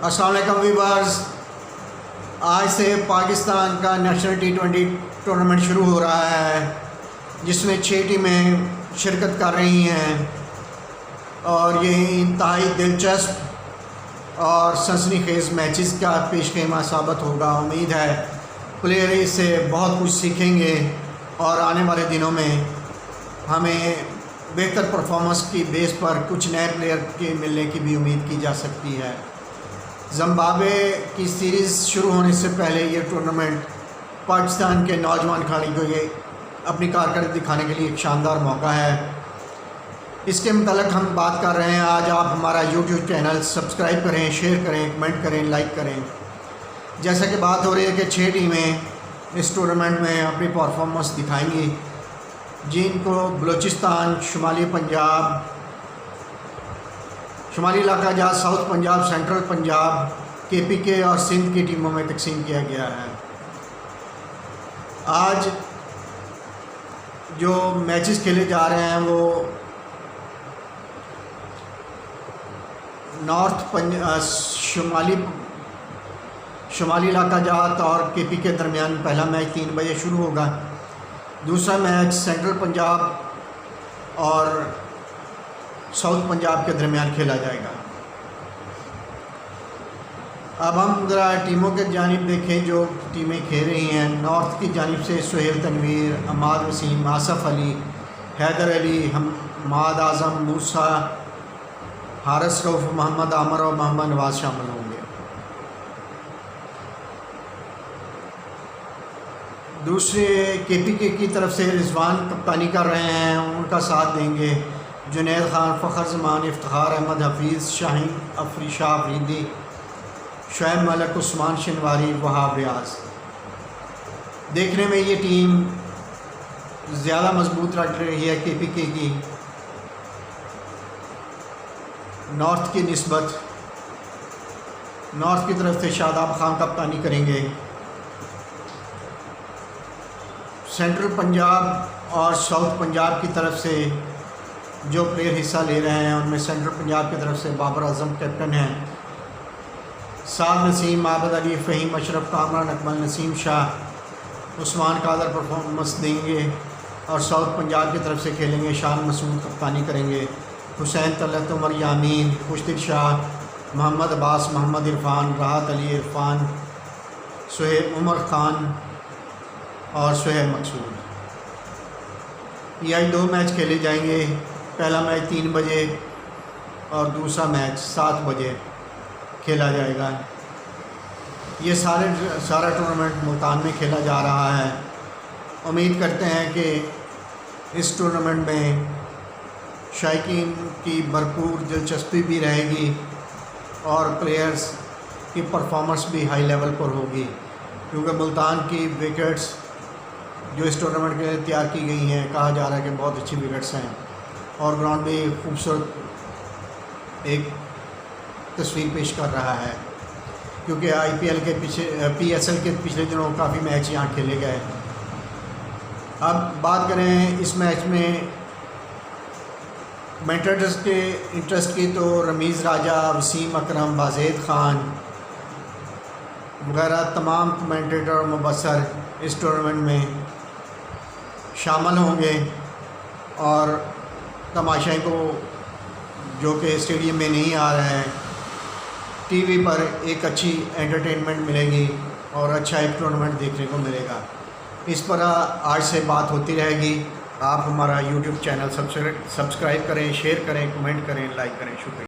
अस्सलाम वालेकुम व्यूअर्स। आज से पाकिस्तान का नेशनल T20 टूर्नामेंट शुरू हो रहा है, जिसमें 6 टीमें शिरकत कर रही हैं और ये इंतहाई दिलचस्प और सनसनीखेज़ मैचेस का पेशखेमा साबित होगा। उम्मीद है प्लेयर इससे बहुत कुछ सीखेंगे और आने वाले दिनों में हमें बेहतर परफॉर्मेंस की बेस पर कुछ नए प्लेयर के मिलने की भी उम्मीद की जा सकती है। ज़िम्बाब्वे की सीरीज़ शुरू होने से पहले ये टूर्नामेंट पाकिस्तान के नौजवान खिलाड़ी को ये अपनी कारकर्दगी दिखाने के लिए एक शानदार मौका है। इसके मतलब हम बात कर रहे हैं। आज आप हमारा YouTube चैनल सब्सक्राइब करें, शेयर करें, कमेंट करें, लाइक करें। जैसा कि बात हो रही है कि 6 टीमें इस टूर्नामेंट में अपनी परफॉर्मेंस दिखाएंगी, जिनको बलूचिस्तान, शुमाली पंजाब, शुमाली इलाका जहाँ south Punjab, central Punjab, KPK और सिंध की टीमों में तकसीम किया गया है। आज जो मैचेस खेले जा रहे हैं वो शुमाली इलाका जात और KPK के दरमियान पहला मैच 3 बजे शुरू होगा। दूसरा मैच सेंट्रल पंजाब और साउथ पंजाब के दरमियान खेला जाएगा। अब हम ज़रा टीमों के जानिब देखें जो टीमें खेल रही हैं। नॉर्थ की जानिब से सुहेल तनवीर, अमाद वसीम, आसफ़ अली, हैदर अली, हम्माद आज़म, मूसा, हारिस रऊफ़, मोहम्मद आमर और मोहम्मद नवाज़ शामिल होंगे। दूसरे KPK की तरफ से रिजवान कप्तानी कर रहे हैं, उनका साथ देंगे जुनैद खान, फ़खर ज़मान, इफ्तिखार अहमद, हफीज़ शाहीन, शाह अफरीदी, शुएब मलिक, उस्मान शनवारी, वहाब रियाज। देखने में ये टीम ज़्यादा मजबूत लग रही है KPK की नॉर्थ की निस्बत। नॉर्थ की तरफ से शादाब खान कप्तानी करेंगे। सेंट्रल पंजाब और साउथ पंजाब की तरफ से जो प्लेयर हिस्सा ले रहे हैं उनमें सेंट्रल पंजाब की तरफ से बाबर आजम कैप्टन हैं, साद नसीम, आबद अली, फ़हीम अशरफ, कामरान अकमल, नसीम शाह, उस्मान कादर परफॉर्मेंस देंगे। और साउथ पंजाब की तरफ से खेलेंगे शान मसूद कप्तानी करेंगे, हुसैन तलत, उमर यामीन, खुशदिल शाह, मोहम्मद अब्बास, मोहम्मद इरफान, राहत अली, इरफान, सुहेब, उमर ख़ान और सुहेब मकसूद। ये 2 मैच खेले जाएंगे। पहला मैच 3 बजे और दूसरा मैच 7 बजे खेला जाएगा। ये सारा टूर्नामेंट मुल्तान में खेला जा रहा है। उम्मीद करते हैं कि इस टूर्नामेंट में शायकीन की भरपूर दिलचस्पी भी रहेगी और प्लेयर्स की परफॉर्मेंस भी हाई लेवल पर होगी, क्योंकि मुल्तान की विकेट्स जो इस टूर्नामेंट के लिए तैयार की गई हैं, कहा जा रहा है कि बहुत अच्छी विकेट्स हैं और ग्राउंड भी खूबसूरत एक तस्वीर पेश कर रहा है, क्योंकि IPL के पीछे PSL के पिछले दिनों काफ़ी मैच यहाँ खेले गए। अब बात करें इस मैच में कमेंटेटर्स के इंटरेस्ट की, तो रमीज़ राजा, वसीम अकरम, बाज़ेद ख़ान वगैरह तमाम कमेंटेटर और मुबस्सर इस टूर्नामेंट में शामिल होंगे और तमाशाई को जो कि स्टेडियम में नहीं आ रहे हैं, TV पर एक अच्छी एंटरटेनमेंट मिलेगी और अच्छा एक टूर्नामेंट देखने को मिलेगा। इस पर आज से बात होती रहेगी। आप हमारा YouTube चैनल सब्सक्राइब करें, शेयर करें, कमेंट करें, लाइक करें। शुक्रिया।